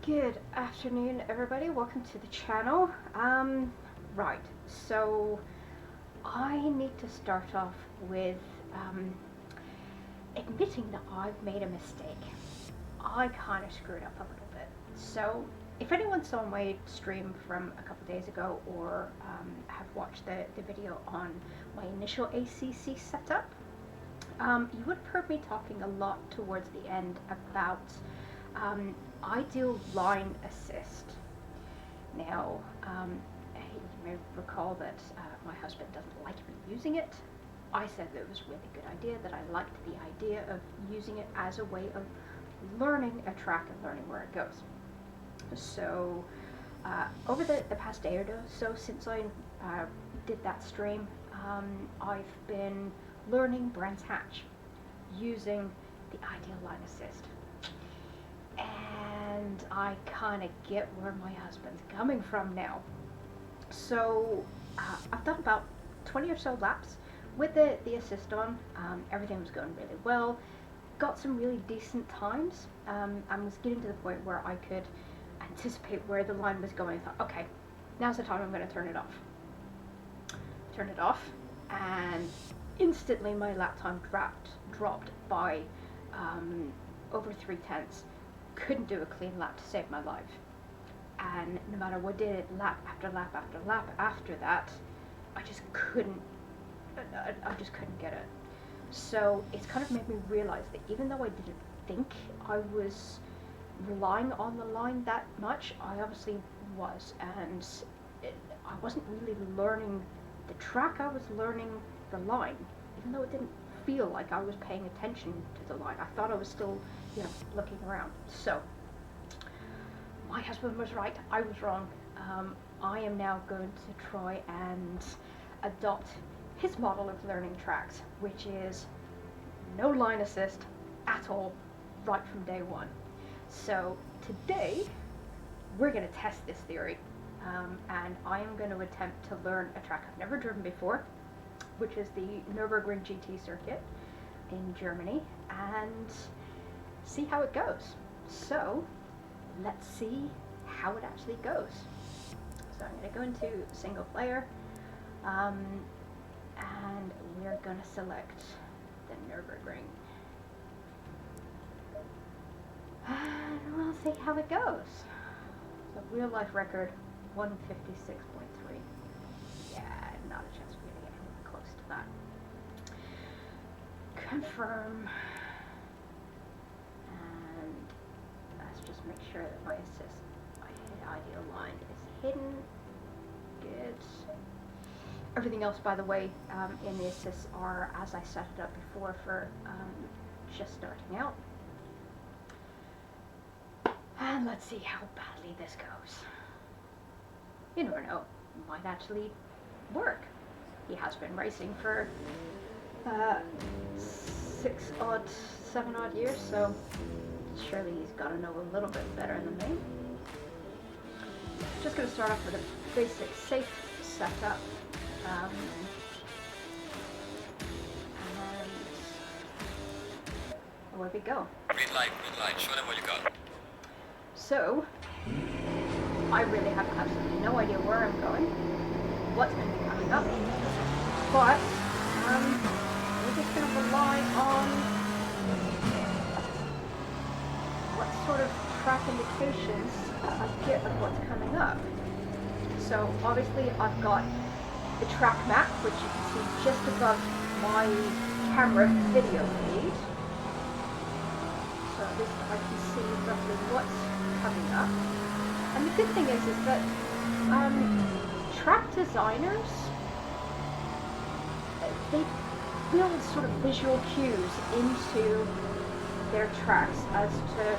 Good afternoon, everybody. Welcome to the channel. Right, so I need to start off with admitting that I've made a mistake. I kind of screwed up a little bit. So if anyone saw my stream from a couple days ago or have watched the video on my initial ACC setup, you would have heard me talking a lot towards the end about ideal line assist. Now, you may recall that my husband doesn't like me using it. I said that it was a really good idea, that I liked the idea of using it as a way of learning a track and learning where it goes. So, over the past day or so since I did that stream, I've been learning Brands Hatch using the ideal line assist. And I kind of get where my husband's coming from now. So I've done about 20 or so laps with the assist on. Everything was going really well. Got some really decent times. And was getting to the point where I could anticipate where the line was going. I thought, okay, now's the time I'm going to turn it off. Turn it off, and instantly my lap time dropped by over 3/10. Couldn't do a clean lap to save my life, and no matter what did it, lap after lap after lap after that, I just couldn't get it. So it's kind of made me realize that even though I didn't think I was relying on the line that much, I obviously was, and I wasn't really learning the track, I was learning the line, even though it didn't feel like I was paying attention to the line. I thought I was still, looking around. So my husband was right, I was wrong. I am now going to try and adopt his model of learning tracks, which is no line assist at all, right from day one. So today we're going to test this theory, and I am going to attempt to learn a track I've never driven before, which is the Nürburgring GP circuit in Germany, and see how it goes. So let's see how it actually goes. So I'm going to go into single player, and we're going to select the Nürburgring, and we'll see how it goes. So real life record 156.3. Yeah, not a chance for me to get anywhere close to that. Confirm, and let's just make sure that my assist, my ideal line is hidden. Good. Everything else, by the way, in the assists are as I set it up before for just starting out. And let's see how badly this goes. You never know, it might actually work. He has been racing for 7 odd years, so surely he's got to know a little bit better than me. Just going to start off with a basic safe setup. And away we go. Green light, show them what you got. So, I really have absolutely no idea where I'm going, what's going to be coming up, but we're just going to rely on what sort of track indications I get of what's coming up. So obviously I've got the track map, which you can see just above my camera video feed. So at least I can see roughly what's coming up. And the good thing is that track designers, they build sort of visual cues into their tracks as to,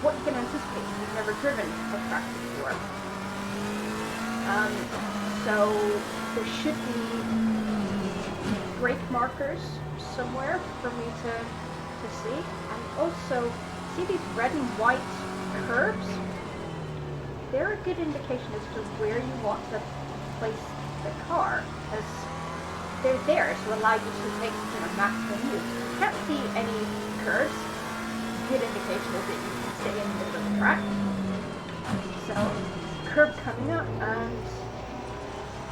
what you can anticipate if you've never driven a track before. So there should be brake markers somewhere for me to see. And also, see these red and white curves? They're a good indication as to where you want to place the car, as they're there to allow you to take maximum use. You can't see any curves, good indication is that you can stay in the middle of the track. So, curb coming up, and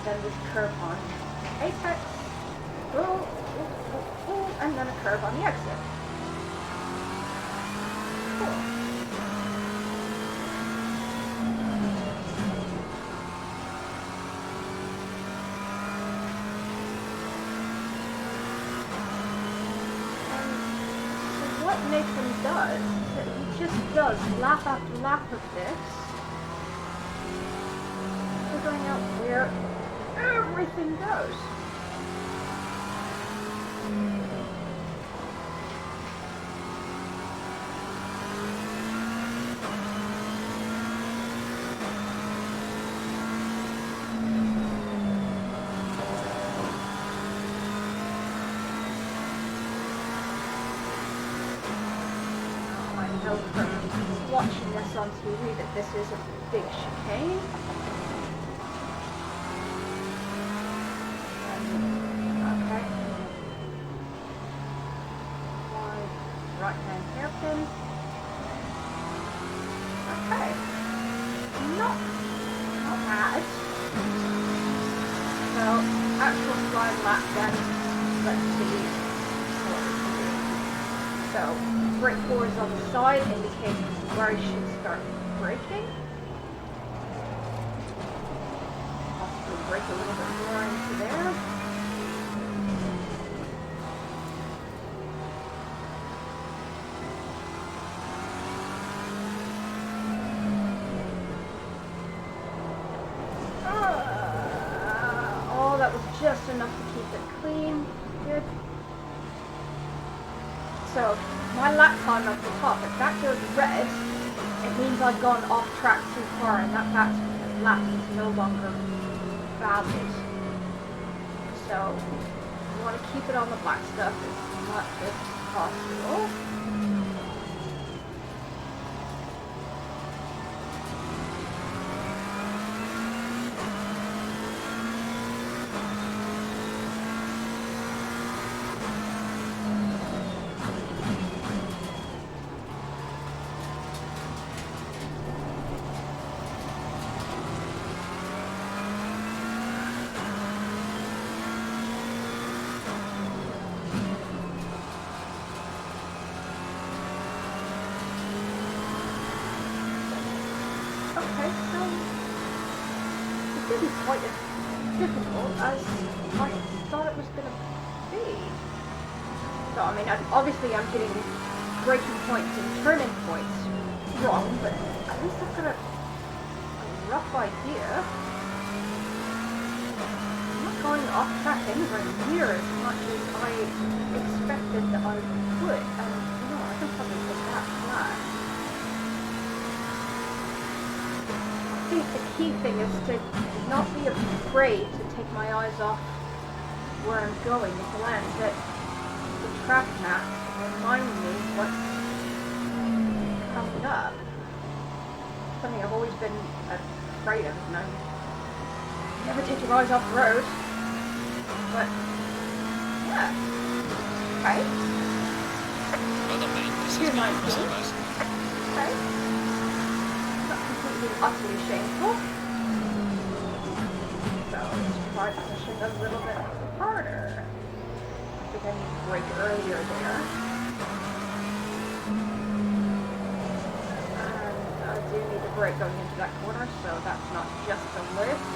then this curve on apex, and then a curve on the exit. Cool. What Nathan does is that he just does lap after lap of this, figuring out where everything goes. From watching this on TV that this is a big chicane. Okay. Wide right hand hairpin. Okay. Not bad. So actual slide lap then. Let's see what we can do. So brake forwards on the side indicates where I should start braking. Possibly brake a little bit more into there. Oh, that was just enough to keep it clean. Good. So, my lap time at the top, if that goes red, it means I've gone off track too far and that lap is no longer valid. So, you want to keep it on the black stuff as much as possible. Okay, so it didn't quite as difficult as I thought it was going to be. So, I mean, obviously I'm getting braking points and turning points wrong, but at least I've got a rough idea. I'm not going off track anywhere near as much as I expected that I would, and you know, I can probably put that flat. I think the key thing is to not be afraid to take my eyes off where I'm going at the land, that the track map remind me what's coming up. Something I've always been afraid of, you know. Never take your eyes off the road. But yeah. Okay. Well done, mate. This is 219. Okay. Utterly shameful. So let's try pushing a little bit harder. I think I need to brake earlier there. And I do need to brake going into that corner, so that's not just a lift.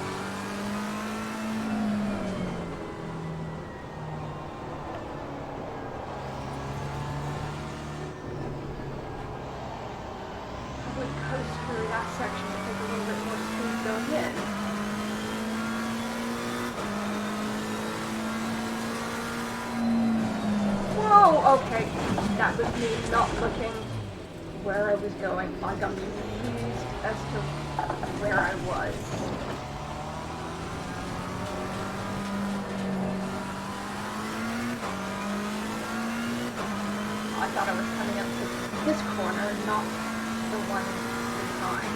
Probably coast through that section to take a little bit more speed going in. Whoa, okay. That was me not looking where I was going. I got confused as to where I was. I thought I was coming up to this corner, not the one behind.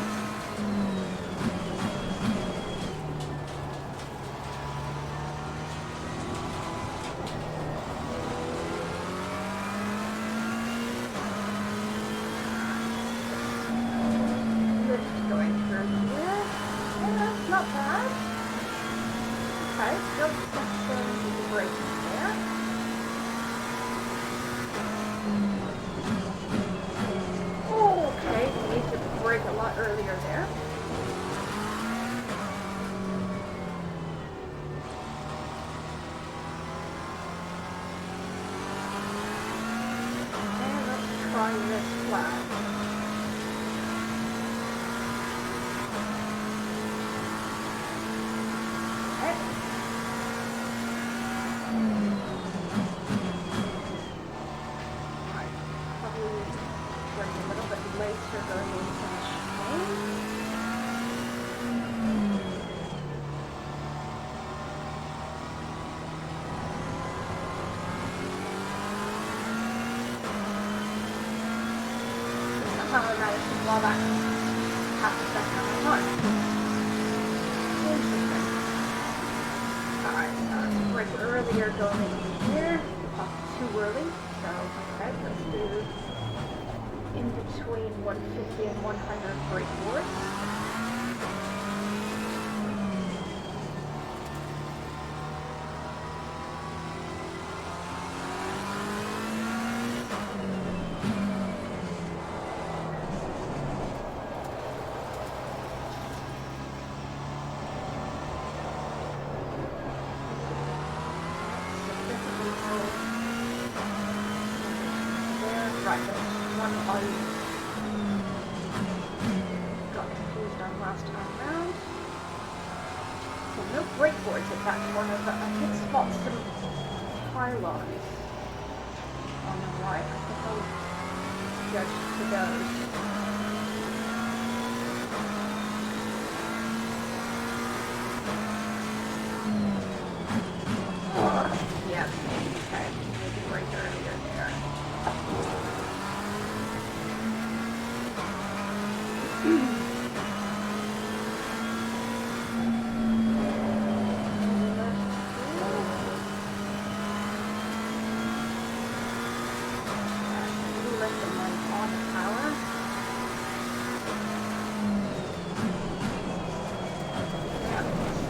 there. And let's try this flag. Okay. Alright, probably running a little bit later going into the chicane. Somehow I managed to blow back half a second at a time. Interesting. Alright, it's a break earlier going in here. Not too early, so okay, let's do in between 150 and 100 brake boards. Right, there's one I got confused on last time round. So no brake boards at that corner, but I did spot some pylons on the right. I think I'll judge to those. Yeah, okay, maybe right earlier there.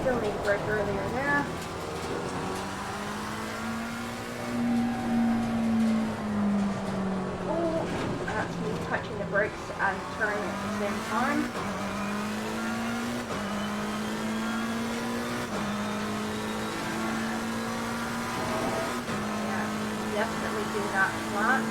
Still need to brake earlier there. Oh, that's me touching the brakes and turning at the same time. Yeah, definitely do that flat.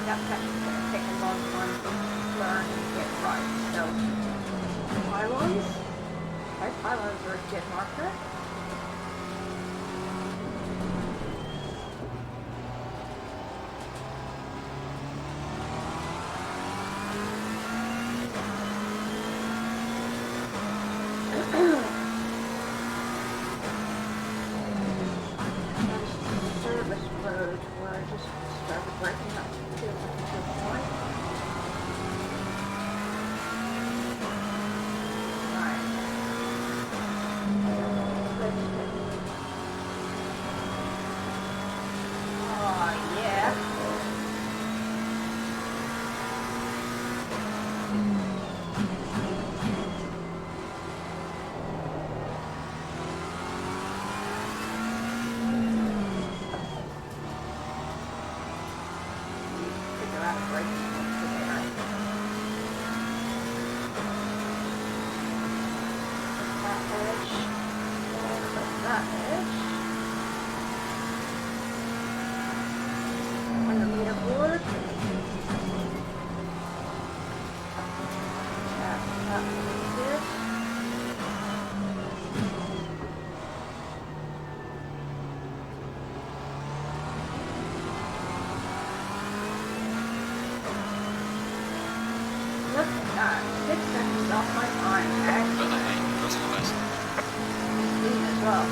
That's actually going to take a long time to learn and get right. So, pylons. Okay, pylons are a good marker. Service road where I just started breaking up. 6 seconds off my time. Well done, Excellent. mate. Crossing the west. Lead as well.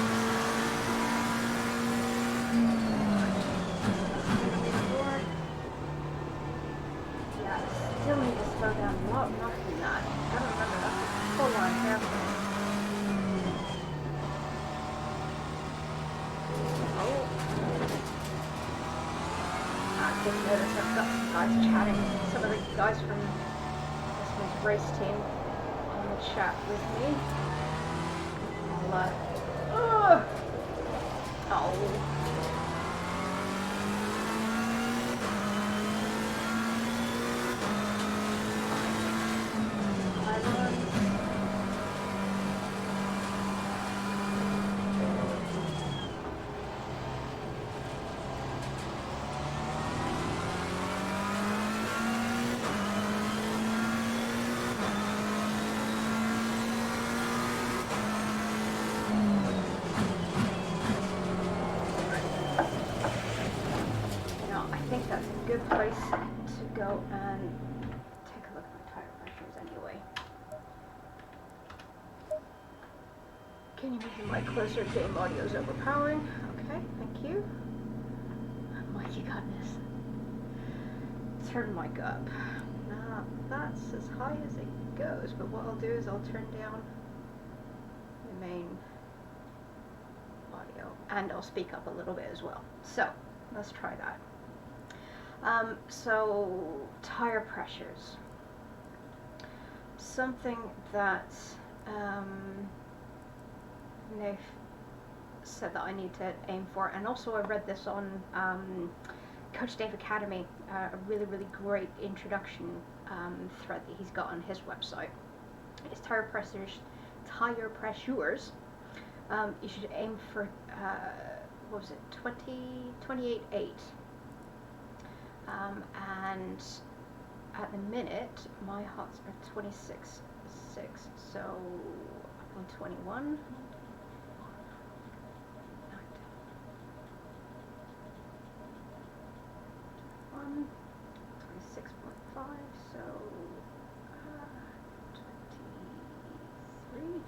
Yeah, still need to slow down a lot more than that. Gotta remember that's a full on hairpin. Oh. I just noticed I've got some guys chatting. Some of the guys from this one's race team on the chat with me. Oh. I think that's a good place to go and take a look at my tire pressures anyway. Can you make the mic closer? Game audio is overpowering. Okay, thank you. Mikey goodness. Turn mic up. Now that's as high as it goes, but what I'll do is I'll turn down the main audio and I'll speak up a little bit as well. So let's try that. So tire pressures. Something that they've said that I need to aim for, and also I read this on Coach Dave Academy, a really great introduction thread that he's got on his website. It's tire pressures. You should aim for what was it, 28.8. And at the minute, my hots are 26.6, so up on 21. 26.5, so 23.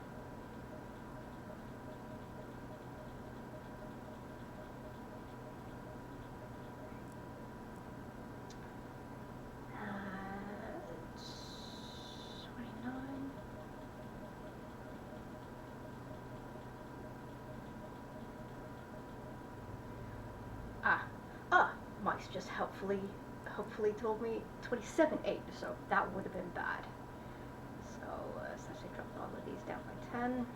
Mike's just hopefully told me 27.8, so that would have been bad. So essentially dropped all of these down by 10.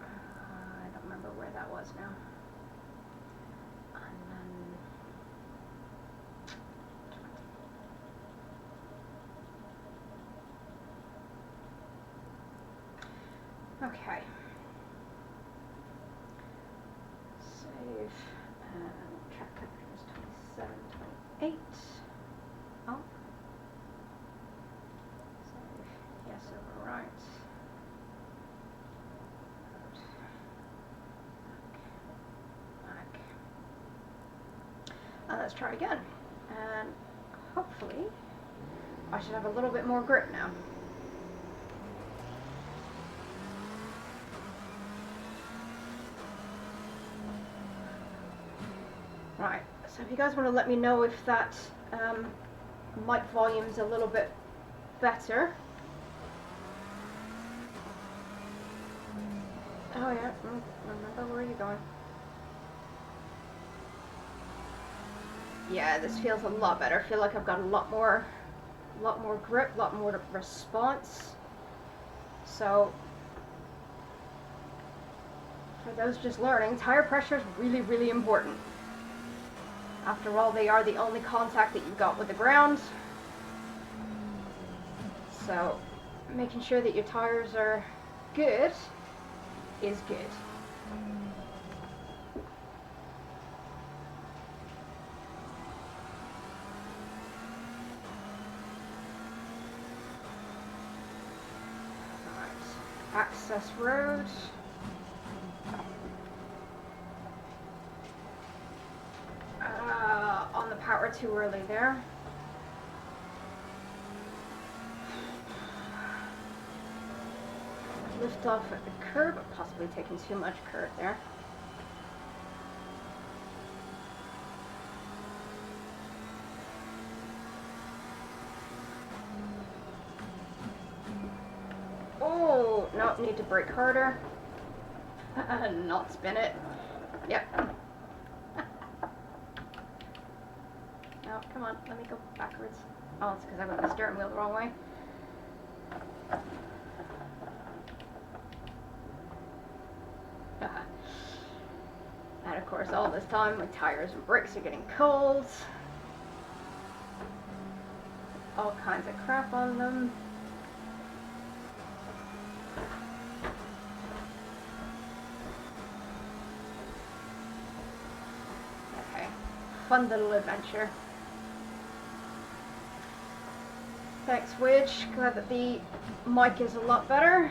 I don't remember where that was now. And then okay. Save and track temperature is 27, 28. Oh. Save. Yes, overwrite. Back. Let's try again. And hopefully I should have a little bit more grip now. Right, so if you guys want to let me know if that mic volume's a little bit better. Oh yeah, remember where you're going. Yeah, this feels a lot better. I feel like I've got a lot more grip, a lot more response. So for those just learning, tire pressure is really important. After all, they are the only contact that you've got with the ground. So making sure that your tires are good is good. Alright. access road. On the power too early there. Lift off at the curb, possibly taking too much curb there. Oh, no, need to brake harder. Not spin it. Yep. No, come on, let me go backwards. Oh, it's because I got the steering wheel the wrong way. And of course, all this time, my tires and brakes are getting cold. All kinds of crap on them. Okay, fun little adventure. Thanks, Widge. Glad that the mic is a lot better.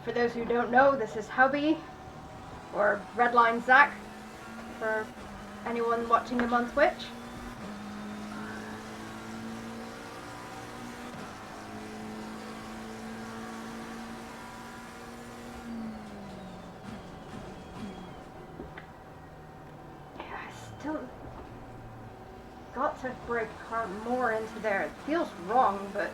For those who don't know, this is Hubby, or Redline Zach, for anyone watching him on Twitch. Yeah, I still got to brake hard more into there. It feels wrong, but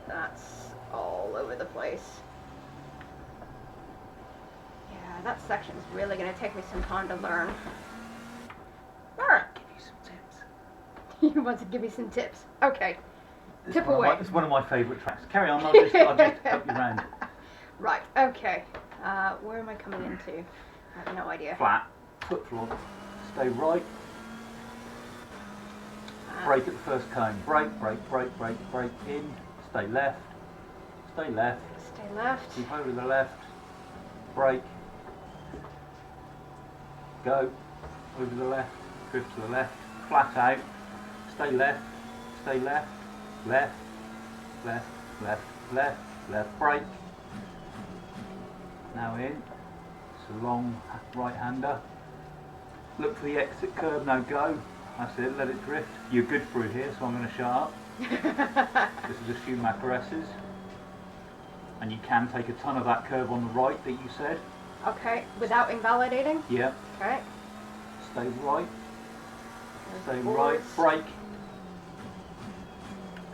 that's all over the place. Yeah, that section's really going to take me some time to learn. Alright. Give you some tips. You want to give me some tips? Okay. Tip one away. It's one of my favourite tracks. Carry on, I'll just help you round. Right, okay. Where am I coming into? I have no idea. Flat, foot floor, stay right, brake at the first cone, brake, in, stay left, Stay left. keep over the left, brake, go, over the left, drift to the left, flat out, stay left, left, brake, now in, it's a long right-hander, look for the exit curve, now go, that's it, let it drift, you're good through here so I'm going to shut up. This is a few Macaresses, and you can take a ton of that curve on the right that you said. Okay, without invalidating? Yeah. Okay. Stay right. Stay Forwards. right. Brake.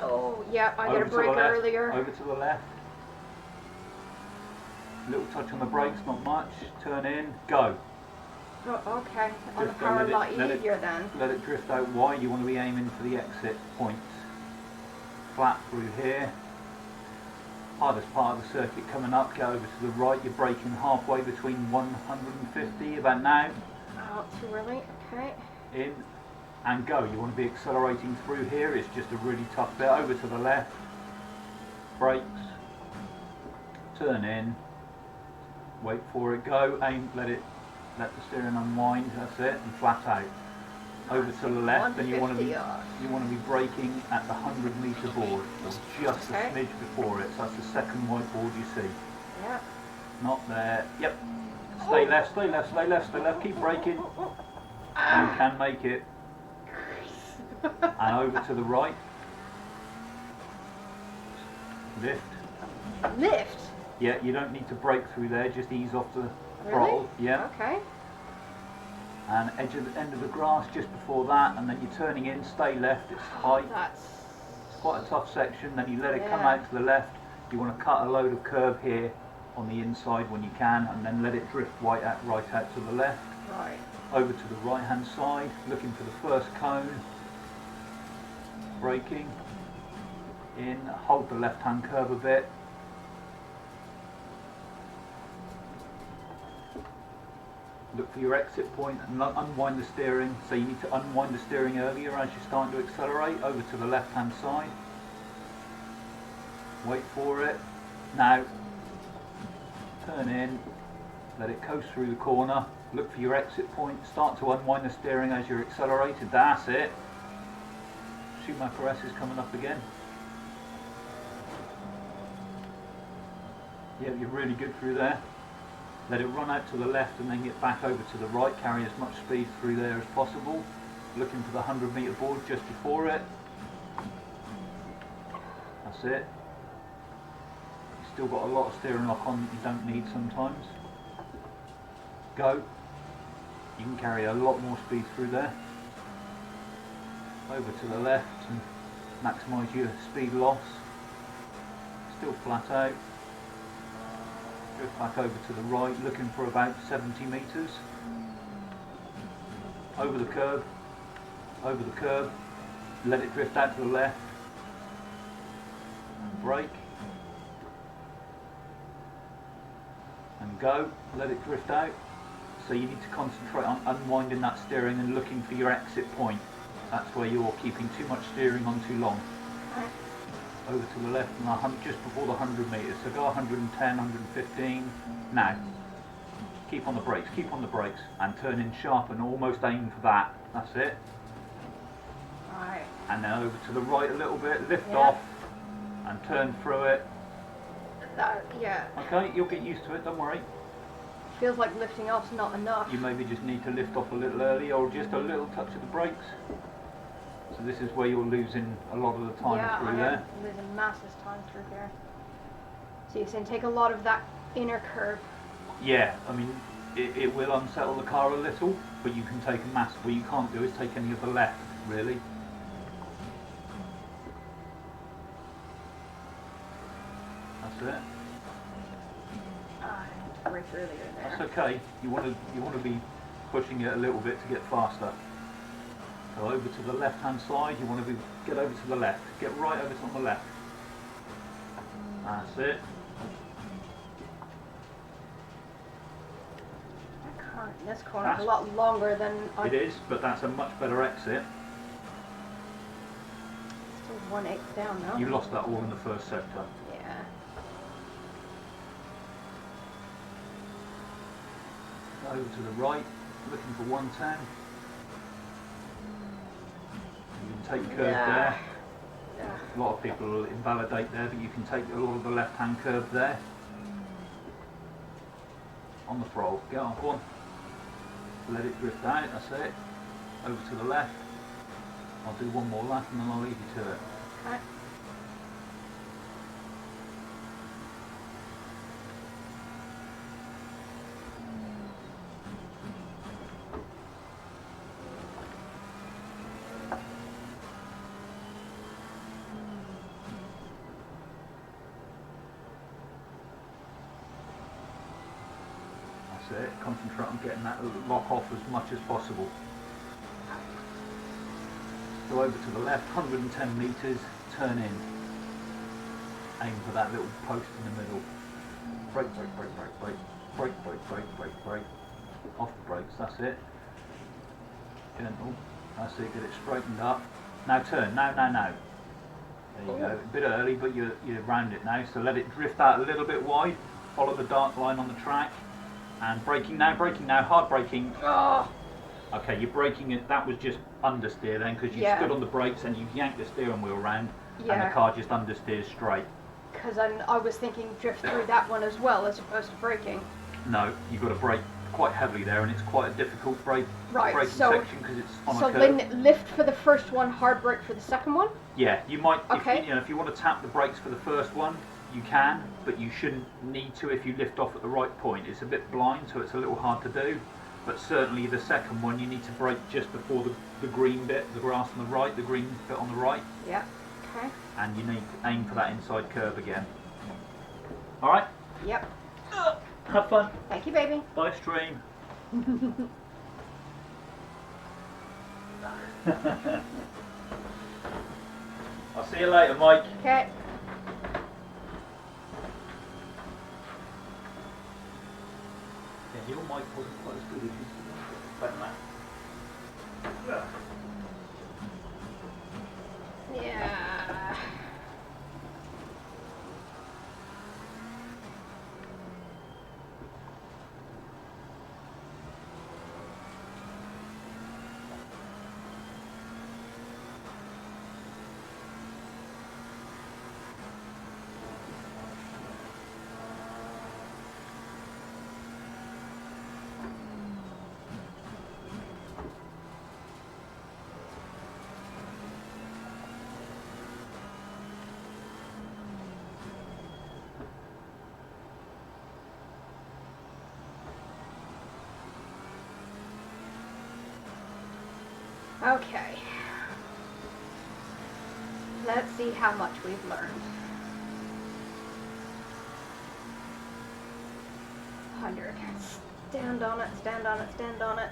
Oh, yeah, I got a Over to the brake left. earlier. Over to the left. Little touch on the brakes, not much. Turn in. Go. Oh, okay. On the Drift, power, a let lot it- easier then. Let it drift out wide. You want to be aiming for the exit points. Flat through here. Hardest part of the circuit coming up. Go over to the right. You're braking halfway between 150 about now. Oh, too early. Okay. In and go. You want to be accelerating through here. It's just a really tough bit. Over to the left. Brakes. Turn in. Wait for it. Go. Aim. Let the steering unwind. That's it. And flat out. Over to the left. Then you want to be 150 be braking at the 100-meter board, or just Okay. a smidge before it. So that's the second white board you see. Yeah. Not there. Yep. Stay left. Stay left. Stay left. Stay left. Keep braking. You can make it. And over to the right. Lift. Lift? Yeah, you don't need to brake through there, just ease off the Really? throttle. Yeah. Okay. And end of the grass just before that, and then you're turning in, stay left, it's tight. That's... It's quite a tough section, then you let it come Yeah. out to the left. You want to cut a load of curb here on the inside when you can, and then let it drift right out to the left. Right. Over to the right hand side, looking for the first cone. Braking. In, hold the left hand curve a bit. Look for your exit point and unwind the steering. So you need to unwind the steering earlier as you're starting to accelerate. Over to the left hand side. Wait for it. Now, turn in, let it coast through the corner. Look for your exit point. Start to unwind the steering as you're accelerated. That's it. Schumacher S is coming up again. Yeah, you're really good through there. Let it run out to the left and then get back over to the right. Carry as much speed through there as possible. Looking for the 100-metre board just before it. That's it. You've still got a lot of steering lock on that you don't need sometimes. Go. You can carry a lot more speed through there. Over to the left and maximise your speed loss. Still flat out. Drift back over to the right, looking for about 70 metres. Over the curb, let it drift out to the left. And brake. And go, let it drift out. So you need to concentrate on unwinding that steering and looking for your exit point. That's where you're keeping too much steering on too long. Over to the left and just before the 100 metres. So go 110, 115. Now, keep on the brakes, and turn in sharp and almost aim for that. That's it. Right. And then over to the right a little bit, lift off and turn through it. Yeah. Okay, you'll get used to it, don't worry. Feels like lifting off's not enough. You maybe just need to lift off a little early or just a little touch of the brakes. So this is where you're losing a lot of the time through there. Yeah, losing massive time through here. So you're saying take a lot of that inner curve. Yeah, I mean, it will unsettle the car a little, but you can take a mass. What you can't do is take any of the left, really. That's it. Right earlier there. That's okay. You want to be pushing it a little bit to get faster. So over to the left hand side, you want to get over to the left. Get right over to the left. That's it. This corner is a lot longer than it is, but that's a much better exit. Still 1/8 down now. You lost that all in the first sector. Yeah. Over to the right, looking for 110. You can take curve there. Yeah. A lot of people will invalidate there, but you can take a lot of the left-hand curve there. On the throttle, get on, go on. Let it drift out, that's it. Over to the left. I'll do one more lap and then I'll leave you to it. Okay. That's it. Concentrate on getting that lock off as much as possible. Go over to the left, 110 metres, turn in. Aim for that little post in the middle. Brake, brake, brake, brake, brake, brake, brake, brake, brake, brake. Off the brakes, that's it. Gentle, that's it, get it straightened up. Now turn, now. There you go, a bit early, but you're round it now, so let it drift out a little bit wide. Follow the dark line on the track. And braking now, hard braking. Oh. Okay, you're braking it, that was just understeer then, because you stood on the brakes and you yanked the steering wheel round, and the car just understeers straight. Because I was thinking drift through that one as well, as opposed to braking. No, you've got to brake quite heavily there, and it's quite a difficult braking section because it's on a curve. So lift for the first one, hard brake for the second one? Yeah, you might, okay. if you want to tap the brakes for the first one, you can, but you shouldn't need to if you lift off at the right point. It's a bit blind, so it's a little hard to do. But certainly the second one, you need to brake just before the green bit, the grass on the right, the green bit on the right. Yeah, okay. And you need to aim for that inside curve again. Alright? Yep. Have fun. Thank you, baby. Bye, stream. I'll see you later, Mike. Okay. Your mic wasn't quite as good as you said. Better now. Yeah. Okay. Let's see how much we've learned. 100. Stand on it, stand on it, stand on it.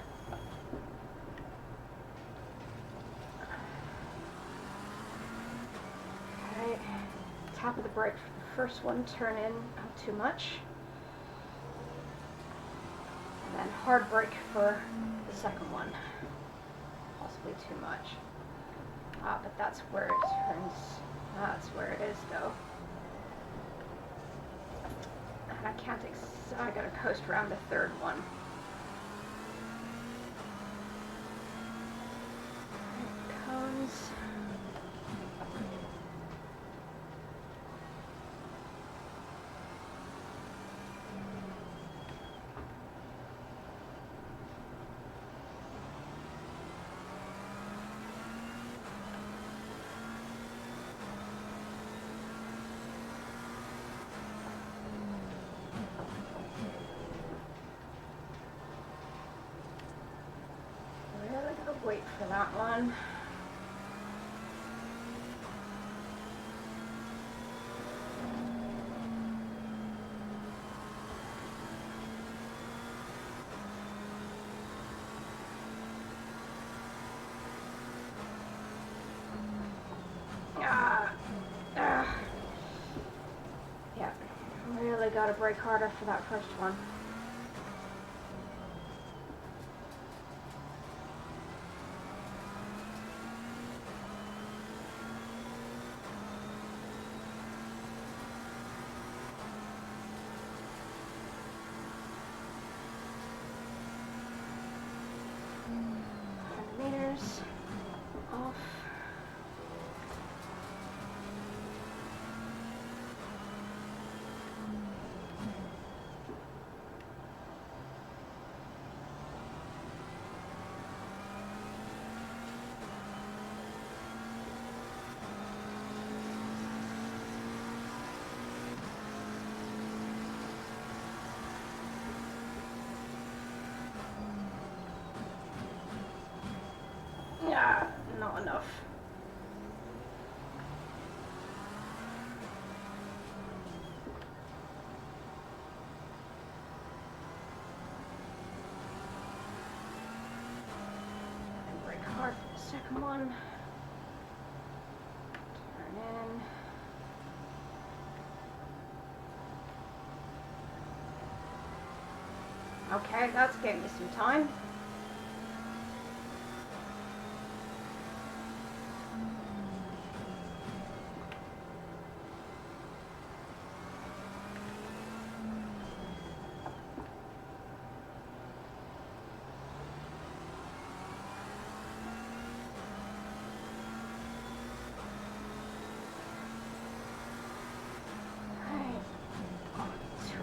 Okay. Tap of the brake for the first one, turn in, not too much. And then hard brake for the second one. Possibly too much. Ah, but that's where it turns. That's where it is, though. And I can't. I gotta coast around the third one. Cones. Wait for that one. Yeah, really gotta brake harder for that first one. Meters off. Yeah, not enough. And brake hard for the second one. Turn in. Okay, that's getting me some time.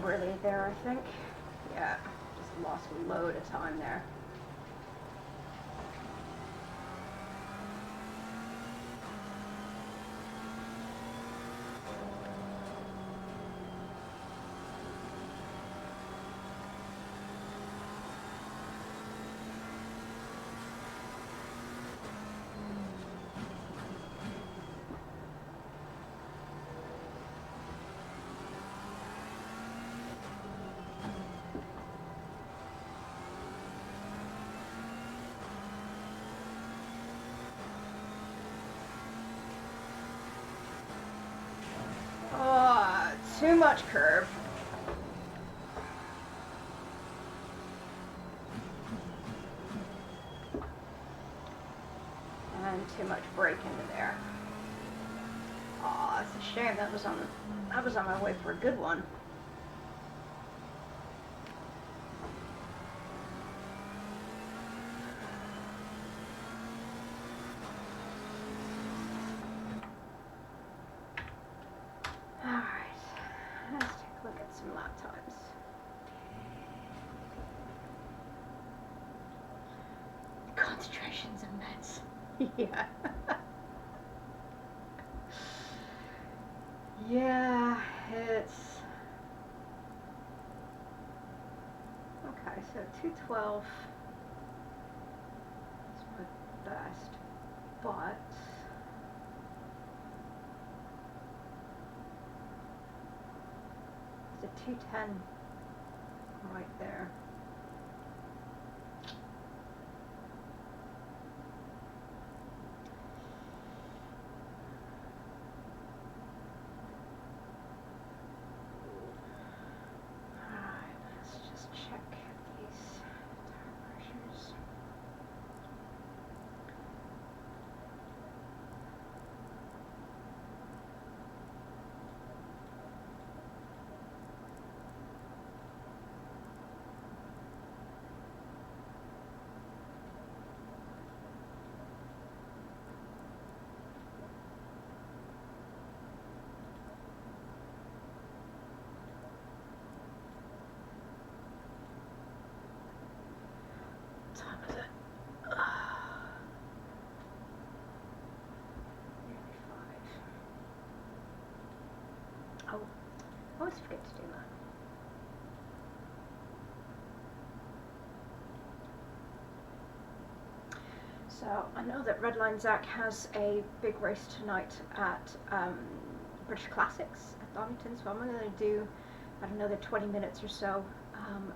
Really there, I think. Yeah, just lost a load of time there. Oh, too much curve. too much brake into there. Aw, it's a shame. That was on my way for a good one. Alright, let's take a look at some lap times. Concentration's immense. Yeah. Yeah, it's... Okay, so 212 is my best, but... It's a 210 right there. Alright, let's just check these tire pressures. What time is it? Nearly 5. Oh, I always forget to do that. So I know that Redline Zach has a big race tonight at British Classics at Donington, so I'm going to do about another 20 minutes or so,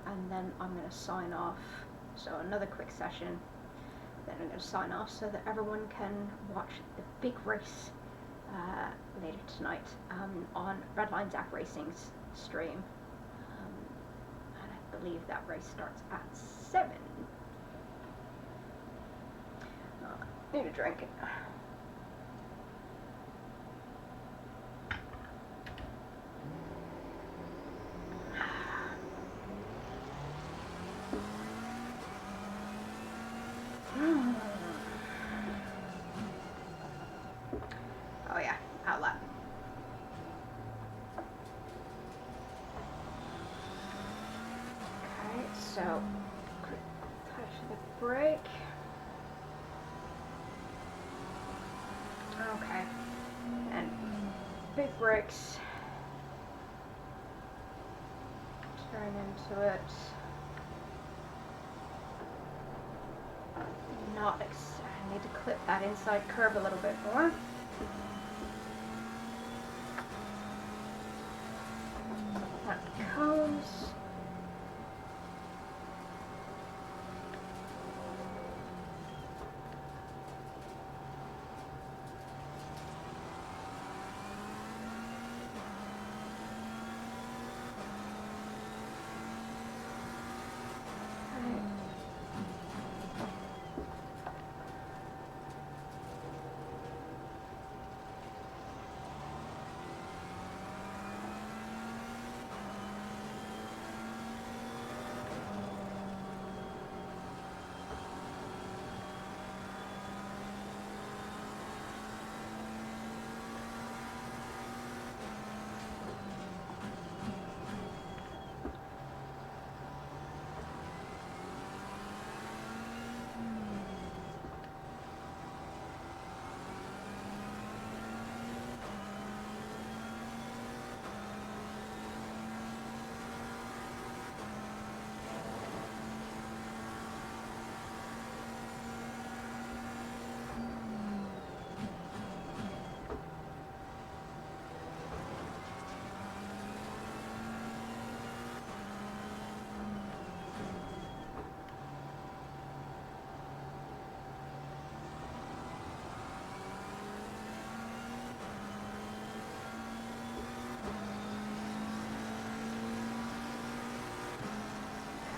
and then I'm going to sign off. So another quick session, then I'm going to sign off so that everyone can watch the big race later tonight on Redline Zach Racing's stream. And I believe that race starts at 7. Need a drink. Oh yeah, outlet. Okay, so quick touch the brake. Okay, and big brakes. Turn into it. I need to clip that inside curve a little bit more. That comes.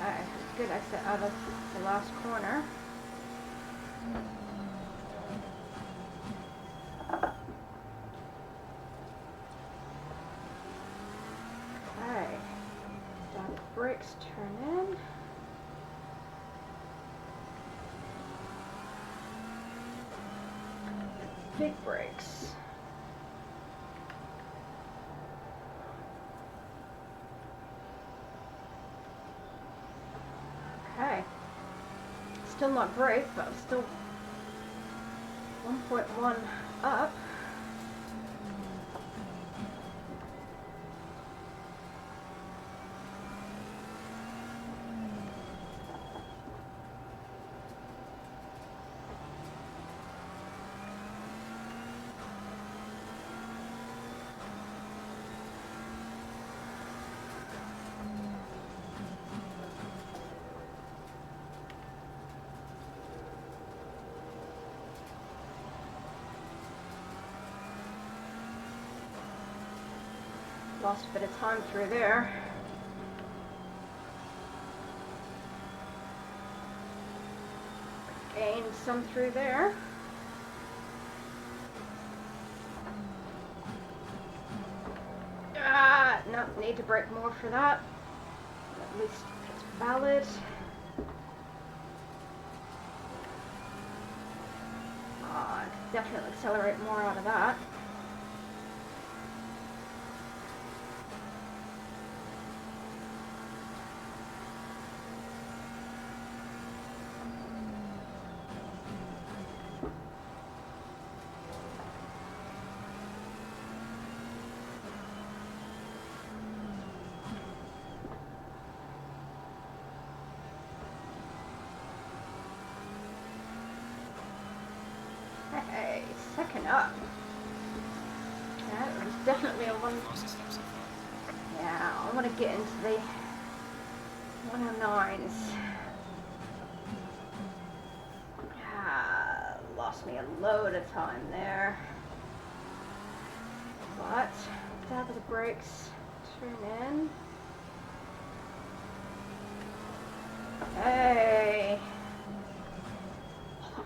Okay, good exit out of the last corner. Okay. Down the brakes, turn in. Big brakes. Okay. Still not great, but I'm still 1.1 up. Lost a bit of time through there. Gained some through there. No, need to brake more for that. At least it's valid. I could definitely accelerate more out of that. Hey, second up. Yeah, it was definitely a one. Fastest lap so far. Yeah, I want to get into the 109s. Lost me a load of time there. But, dab of the brakes, turn in. Hey!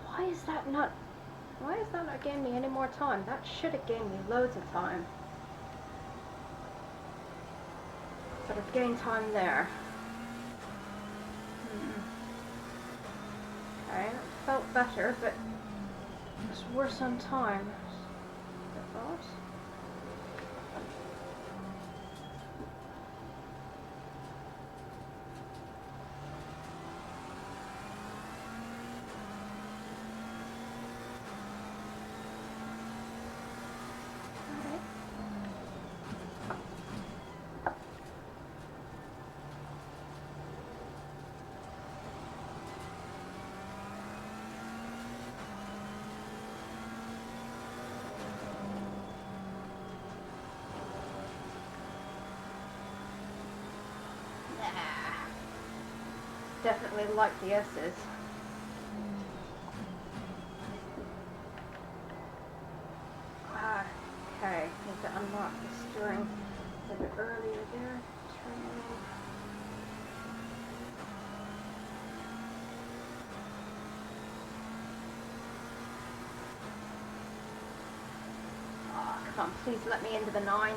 Why is that not giving me any more time? That should have gained me loads of time. But I've gained time there. Okay, it felt better, but it's worse on time. I thought. Definitely like the S's. Okay, need to unlock the steering a bit earlier there. Turn in. Oh, come on, please let me into the 9s.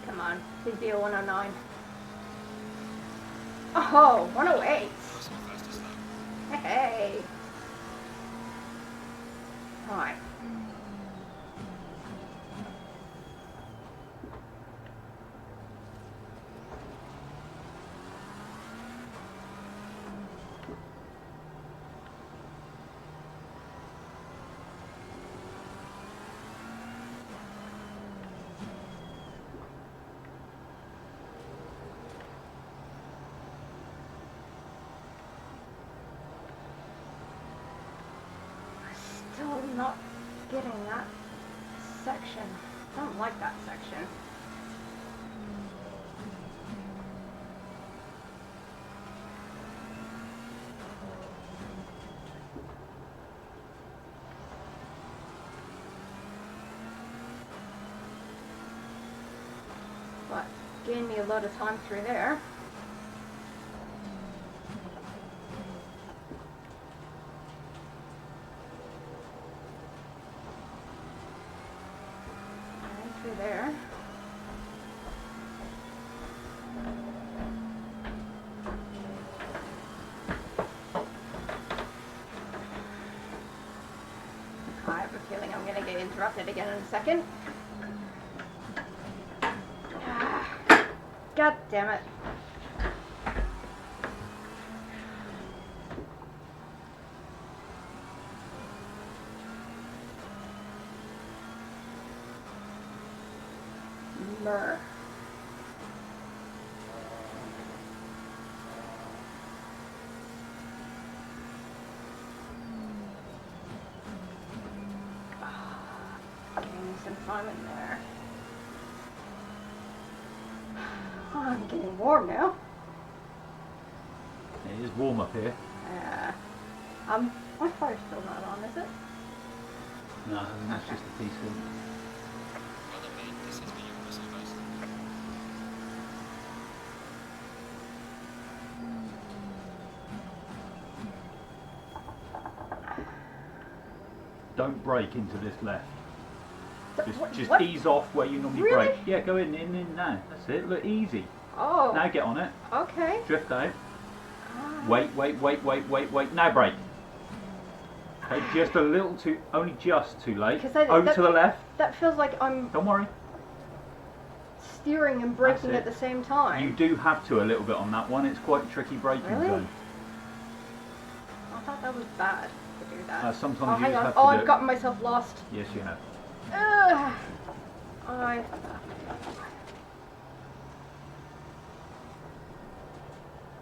Come on, please be a 109. Oh, 108. That's my fastest lap. Hey. Alright. Still not getting that section. I don't like that section. gain me a lot of time through there. Right through there. I have a feeling I'm going to get interrupted again in a second. God damn it. Myrrh. Getting some time in there. Oh, I'm getting warm now. It is warm up here. My fire's still not on, is it? No, I think that's just a decent. Well, the main distance for you was supposed to. Don't break into this left. Just What? ease off where you normally Really? break. Yeah, go in now. That's it. Look, easy. Oh. Now get on it. Okay. Drift out. Wait. Now brake. Okay, just a little too, only just too late. 'Cause Over to the left. That feels like I'm Don't worry. steering and braking That's at it. the same time. You do have to a little bit on that one. It's quite a tricky braking Really? zone. I thought that was bad to do that. Sometimes you hang just on. have Oh, to I've do it. gotten myself lost. Yes, you have.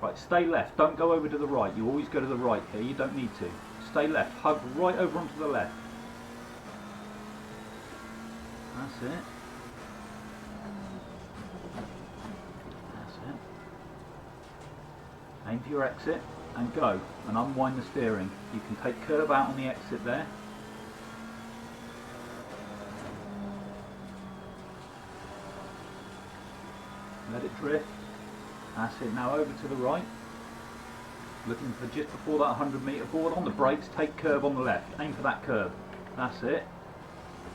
Right, stay left. Don't go over to the right. You always go to the right here. You don't need to. Stay left. Hug right over onto the left. That's it. That's it. Aim for your exit and go. And unwind the steering. You can take curve out on the exit there. Let it drift. That's it. Now over to the right. Looking for just before that 100-metre board on the brakes. Take curve on the left. Aim for that curve. That's it.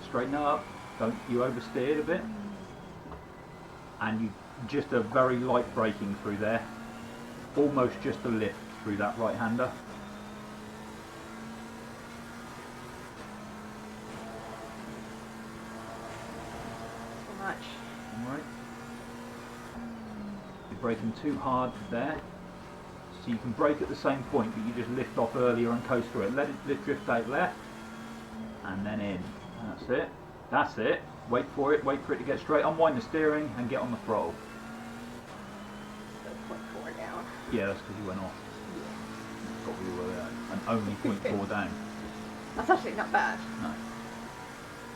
Straighten up. Don't you oversteered a bit. And you just a very light braking through there. Almost just a lift through that right-hander. Too much. Alright. You're braking too hard there. So you can brake at the same point, but you just lift off earlier and coast through it. Let it drift out left. And then in. That's it. That's it. Wait for it to get straight. Unwind the steering and get on the throttle. So 0.4 down. Yeah, that's because you went off. Got where you were there. And only 0.4 down. That's actually not bad No.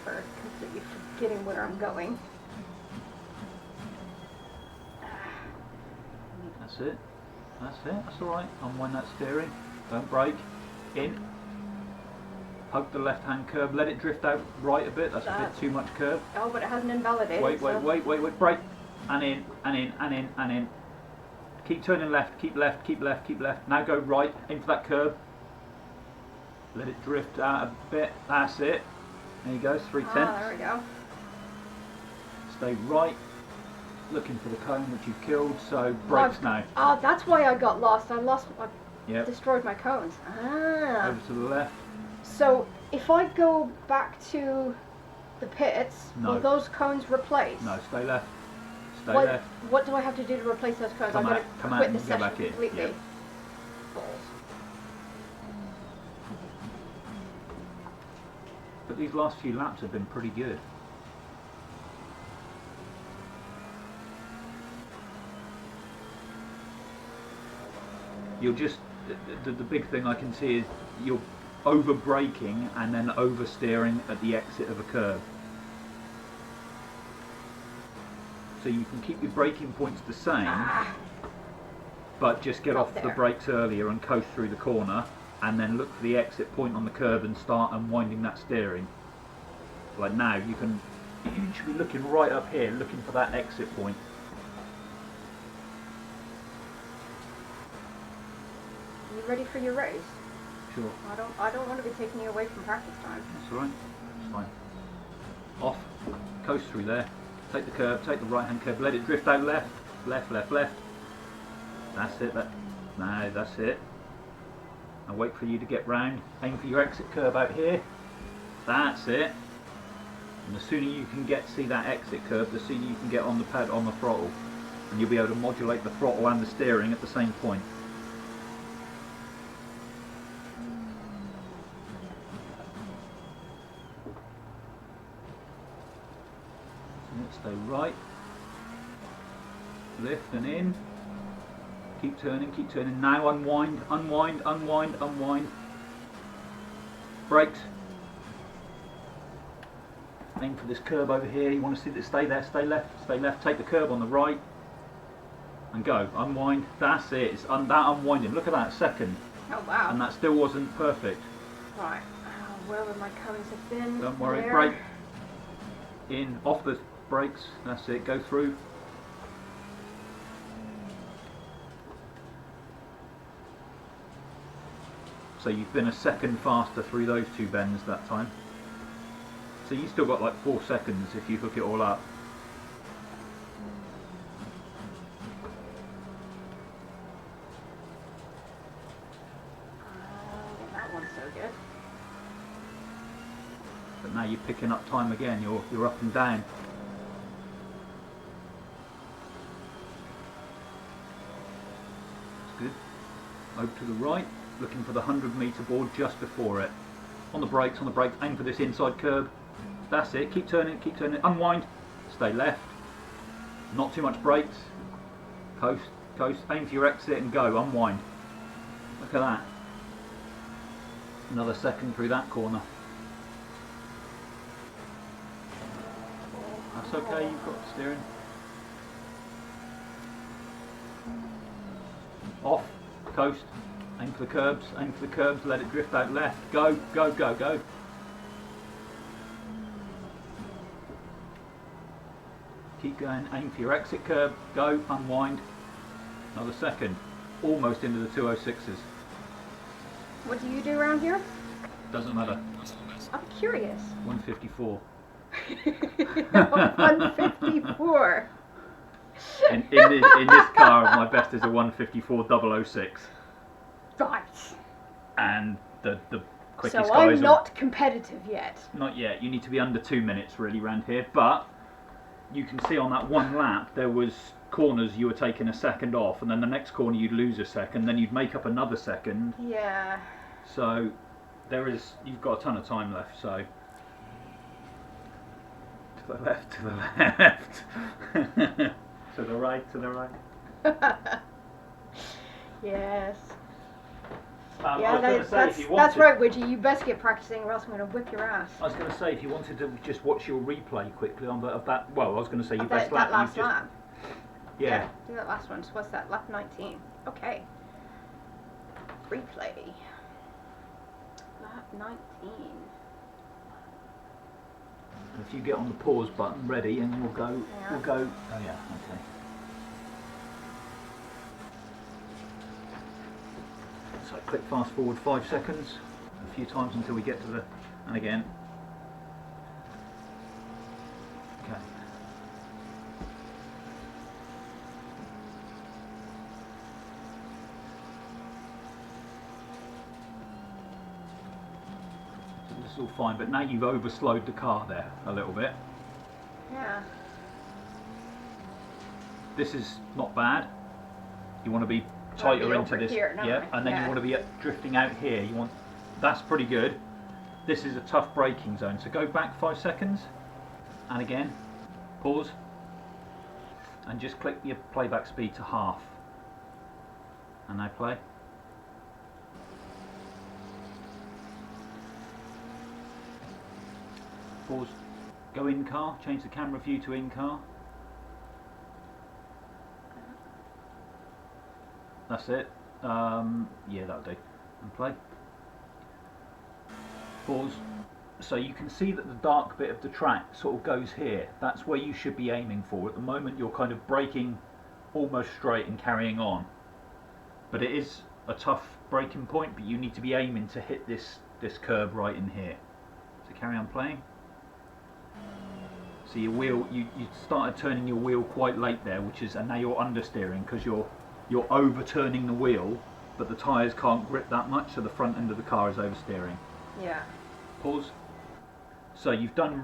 for completely forgetting where I'm going. That's it. That's it. That's alright. Unwind that steering. Don't brake. In. Hug the left-hand curve. Let it drift out right a bit. That's a bit too much curve. Oh, but it hasn't invalidated. Wait. so- Brake. And in. Keep turning left. Keep left. Now go right. Aim for that curve. Let it drift out a bit. That's it. There you go. 3/10. Ah, there we go. Stay right. Looking for the cone which you've killed. So brakes now. Oh, that's why I got lost. I Yep. destroyed my cones. Ah. Over to the left. So if I go back to the pits, No. will those cones replace? No. Stay left. Stay What, left. what do I have to do to replace those cones? Come I'm out- going come to out quit and the go session back in. completely. Yep. Balls. But these last few laps have been pretty good. You'll just the big thing I can see is you're over braking and then oversteering at the exit of a curve. So you can keep your braking points the same, but just get Not off the there. brakes earlier and coast through the corner, and then look for the exit point on the curve and start unwinding that steering. Like now, you should be looking right up here, looking for that exit point. you ready for your race? Sure. I don't want to be taking you away from practice time. That's all right. It's fine. Off. Coast through there. Take the curve. Take the right-hand curve. Let it drift out left. Left, left, left. That's it. No, that's it. And wait for you to get round. Aim for your exit curve out here. That's it. And the sooner you can see that exit curve, the sooner you can get on the pad, on the throttle. And you'll be able to modulate the throttle and the steering at the same point. Stay right, lift and in, keep turning, now unwind, unwind, unwind, unwind, brakes, aim for this curb over here, you want to see that, stay there, stay left, take the curb on the right, and go, unwind, that's it, it's that unwinding, look at that, second, Oh wow. and that still wasn't perfect. Right, where would my cuttings have been? Don't worry, There. brake, in, off the brakes, that's it, go through. So you've been a second faster through those two bends that time. So you still got like 4 seconds if you hook it all up. That one's so good. But now you're picking up time again, you're up and down. Good. Over to the right, looking for the 100-metre board just before it. On the brakes, aim for this inside curb. That's it, keep turning, unwind, stay left. Not too much brakes. Coast, aim for your exit and go, unwind. Look at that. Another second through that corner. That's okay, you've got the steering. Off, coast, aim for the curbs, let it drift out left, go, go, go, go. Keep going, aim for your exit curb, go, unwind. Another second, almost into the 206s. What do you do around here? Doesn't matter, I'm curious. 154. 154. In this car, my best is a 154 006. Right. And the quickest So guy I'm is not competitive yet. not yet. You need to be under 2 minutes really around here. But you can see on that one lap there was corners you were taking a second off, and then the next corner you'd lose a second, then you'd make up another second. Yeah. So you've got a ton of time left. So to the left, to the left. To the right, to the right. Yes. I Yeah, was going to say, that's, if you that's wanted, right, Widgie. You best get practicing, or else I'm going to whip your ass. I was going to say, if you wanted to just watch your replay quickly of that. Well, I was going to say your Of best that lap. last you've just, lap. Yeah. Do that last one. So what's that? Lap 19. Okay. Replay. Lap 19. If you get on the pause button ready, and we'll go. Yeah. We'll go. Oh yeah. Okay. So click fast forward 5 seconds, a few times until we get to the, and again. Okay. So this is all fine, but now you've overslowed the car there a little bit. Yeah. This is not bad. You want to be tighter Be into over this, here, don't yeah, I? and then you want to be drifting out here. You want, that's pretty good. This is a tough braking zone, so go back 5 seconds, and again, pause, and just click your playback speed to half, and now play. Pause, go in car, change the camera view to in car. That's it. Yeah, that'll do. And play. Pause. So you can see that the dark bit of the track sort of goes here. That's where you should be aiming for. At the moment you're kind of braking almost straight and carrying on. But it is a tough braking point, but you need to be aiming to hit this curb right in here. So carry on playing. So your wheel, you started turning your wheel quite late there, and now you're understeering because you're overturning the wheel, but the tyres can't grip that much, so the front end of the car is oversteering. Yeah. Pause. So you've done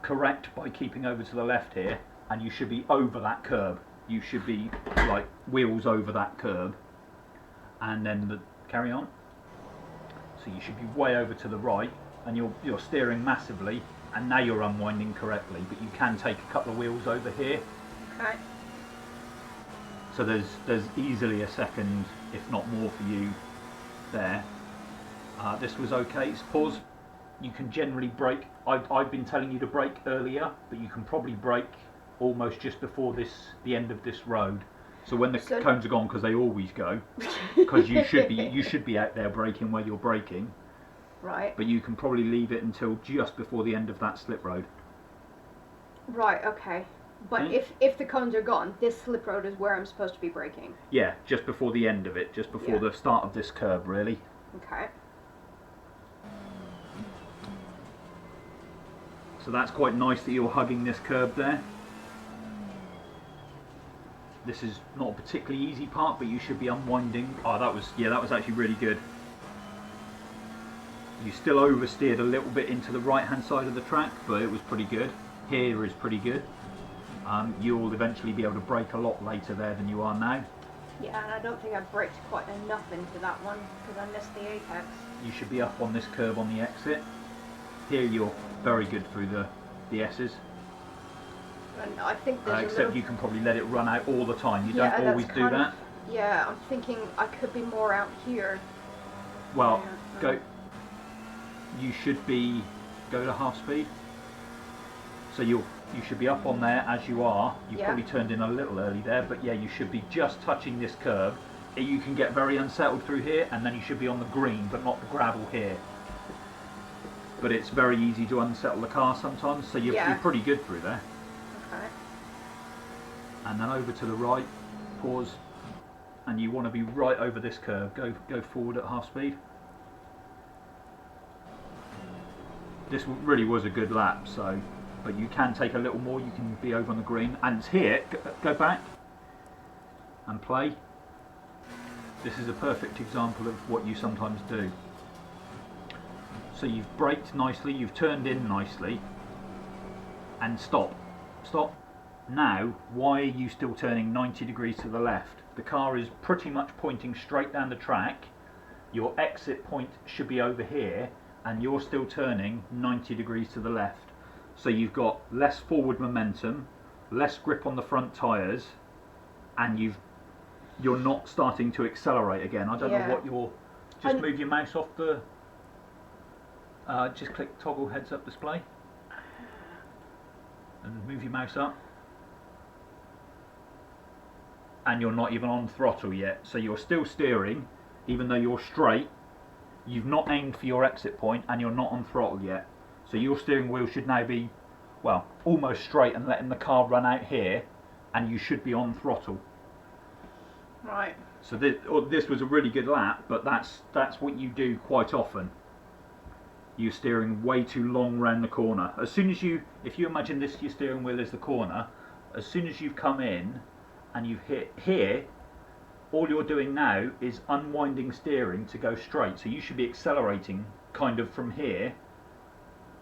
correct by keeping over to the left here, and you should be over that curb. You should be like wheels over that curb, and then carry on. So you should be way over to the right, and you're steering massively, and now you're unwinding correctly, but you can take a couple of wheels over here. Okay. So there's easily a second, if not more, for you there. This was okay. So pause. You can generally brake. I've been telling you to brake earlier, but you can probably brake almost just before the end of this road. So when the cones are gone, because they always go, because you should be out there braking where you're braking. Right. But you can probably leave it until just before the end of that slip road. Right. Okay. But Okay. if the cones are gone, this slip road is where I'm supposed to be braking. Yeah, just before the end of it, just before the start of this curve, really. Okay. So that's quite nice that you're hugging this curb there. This is not a particularly easy part, but you should be unwinding. Oh, that was actually really good. You still oversteered a little bit into the right hand side of the track, but it was pretty good. Here is pretty good. You'll eventually be able to brake a lot later there than you are now. Yeah, and I don't think I braked quite enough into that one because I missed the apex. You should be up on this curve on the exit. Here you're very good through the S's. And I think there's Except you can probably let it run out all the time. You don't always do that. Yeah, I'm thinking I could be more out here. Well, Yeah. go. You should go to half speed. So you should be up on there as you are. You've probably turned in a little early there, but yeah, you should be just touching this curb. You can get very unsettled through here, and then you should be on the green, but not the gravel here. But it's very easy to unsettle the car sometimes, so you're pretty good through there. Okay. And then over to the right, pause, and you want to be right over this curve. Go forward at half speed. This really was a good lap, but you can take a little more. You can be over on the green, and it's here. Go back and play. This is a perfect example of what you sometimes do. So you've braked nicely, you've turned in nicely, and stop. Now, why are you still turning 90 degrees to the left? The car is pretty much pointing straight down the track. Your exit point should be over here, and you're still turning 90 degrees to the left. So you've got less forward momentum, less grip on the front tyres, and you're not starting to accelerate again. I don't know what you're... Just move your mouse off the... just click toggle heads up display and move your mouse up, and you're not even on throttle yet, so you're still steering even though you're straight. You've not aimed for your exit point, and you're not on throttle yet, so your steering wheel should now be, well, almost straight and letting the car run out here, and you should be on throttle. Right. So this was a really good lap, but that's what you do quite often. You're steering way too long round the corner. As soon as if you imagine this, your steering wheel is the corner, as soon as you've come in and you've hit here, all you're doing now is unwinding steering to go straight. So you should be accelerating kind of from here,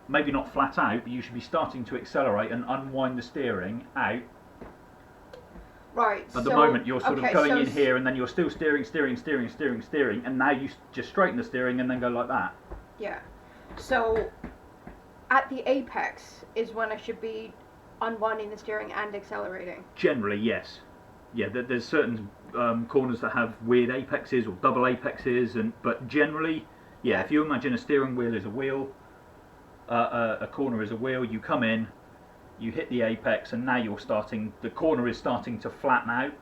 maybe not flat out, but you should be starting to accelerate and unwind the steering out. Right. At the moment you're sort of going in here, and then you're still steering, and now you just straighten the steering and then go like that. Yeah. So at the apex is when I should be unwinding the steering and accelerating. Generally, yes. Yeah, there's certain corners that have weird apexes or double apexes, but generally, yeah, if you imagine a steering wheel is a wheel, a corner is a wheel, you come in, you hit the apex, and now the corner is starting to flatten out,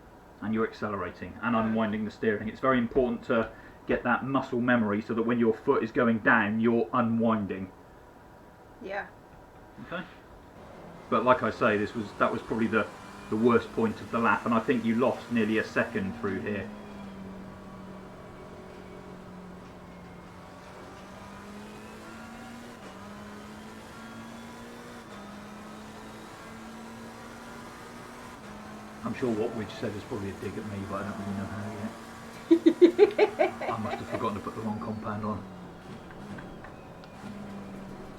and you're accelerating and unwinding the steering. It's very important to get that muscle memory so that when your foot is going down, you're unwinding. Yeah. Okay. But like I say, that was probably the worst point of the lap, and I think you lost nearly a second through here. sure what Widge said is probably a dig at me, but I don't really know how yet. I must have forgotten to put the wrong compound on.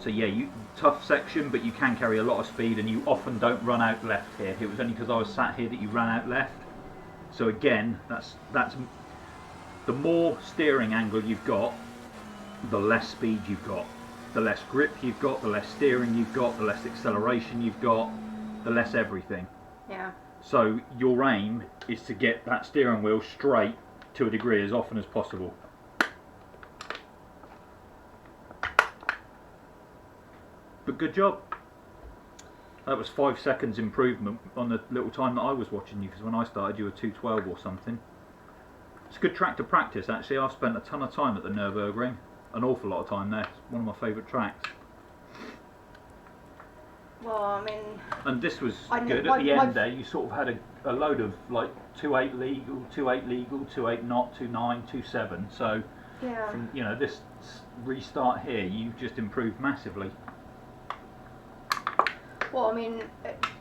So yeah, tough section, but you can carry a lot of speed, and you often don't run out left here. It was only because I was sat here that you ran out left. So again, that's the more steering angle you've got, the less speed you've got. The less grip you've got, the less steering you've got, the less acceleration you've got, the less everything. Yeah. So your aim is to get that steering wheel straight to a degree as often as possible. But good job. That was 5 seconds improvement on the little time that I was watching you, because when I started you were 2:12 or something. It's a good track to practice actually. I've spent a ton of time at the Nürburgring, an awful lot of time there. It's one of my favourite tracks. Well, I mean... And this was good. At the end there, you sort of had a load of like 2.8 legal, 2.8 legal, 2.8 not, 2.9, 2.7. So Yeah. from this restart here, you've just improved massively. Well, I mean,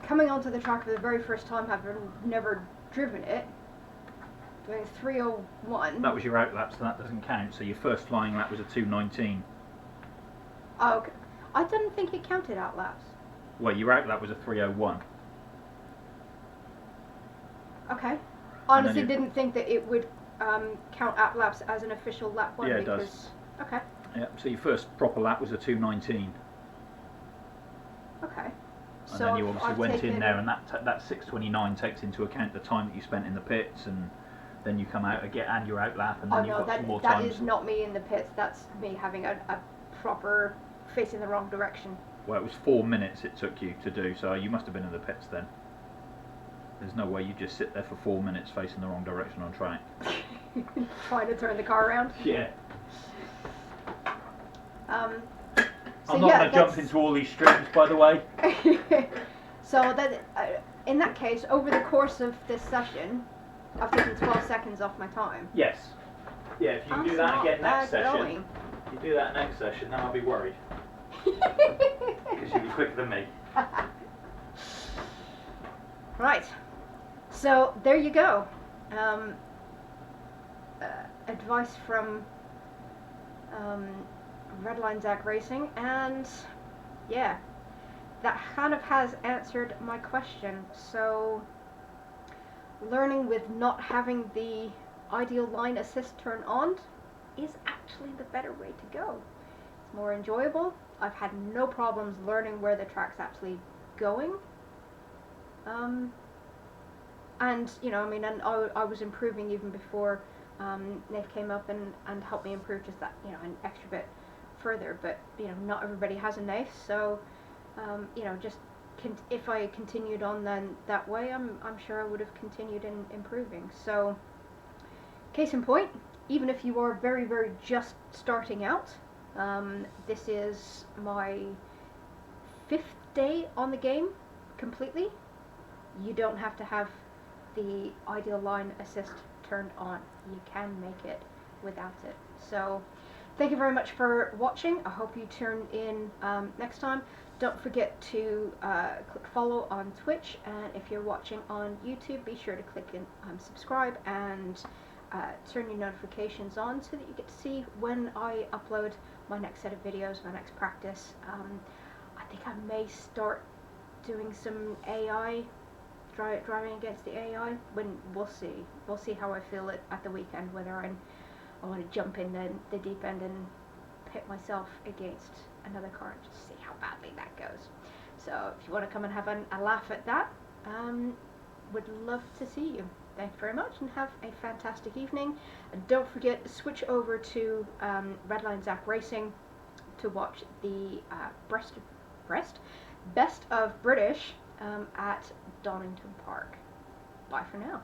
coming onto the track for the very first time, having never driven it, doing 3:01. That was your out lap, so that doesn't count. So your first flying lap was a 2:19. Oh, okay. I didn't think it counted out laps. Well, your out lap was a 3:01. Okay. Honestly, didn't think that it would count out laps as an official lap one. Yeah, it because... does. Okay. Yeah. So your first proper lap was a 2:19. Okay. And So then you obviously I've went in taken- there, and that 6:29 takes into account the time that you spent in the pits, and then you come out again and your out lap, and then Oh you've no, got some more that times. is not me in the pits. That's me having a proper facing the wrong direction. Well, it was 4 minutes it took you to do, so you must have been in the pits then. There's no way you just sit there for 4 minutes facing the wrong direction on track. Trying to turn the car around. Yeah. So I'm not going to jump into all these streams, by the way. So that in that case, over the course of this session, I've taken 12 seconds off my time. Yes. Yeah, if you That's do that not again next bad session, going. if you do that next session, then I'll be worried. Because you'll be quicker than me. Right. So there you go. Advice from Redline Zach Racing, and yeah, that kind of has answered my question. So learning with not having the ideal line assist turned on is actually the better way to go. It's more enjoyable. I've had no problems learning where the track's actually going. And I mean, and I was improving even before Nate came up and helped me improve just that, an extra bit further. But not everybody has a knife, so just if I continued on then that way, I'm sure I would have continued in improving. So case in point, even if you are very, very just starting out, this is my 5th day on the game completely. You don't have to have the ideal line assist turned on. You can make it without it. So thank you very much for watching. I hope you tune in next time. Don't forget to click follow on Twitch, and if you're watching on YouTube, be sure to click in subscribe and turn your notifications on so that you get to see when I upload my next set of videos, my next practice. I think I may start doing some AI, driving against the AI. We'll see how I feel at the weekend, whether I want to jump in the deep end and pit myself against another car and just see how badly that goes. So if you want to come and have a laugh at that, would love to see you. Thank you very much, and have a fantastic evening. And don't forget to switch over to Redline Zach Racing to watch the Best of British at Donington Park. Bye for now.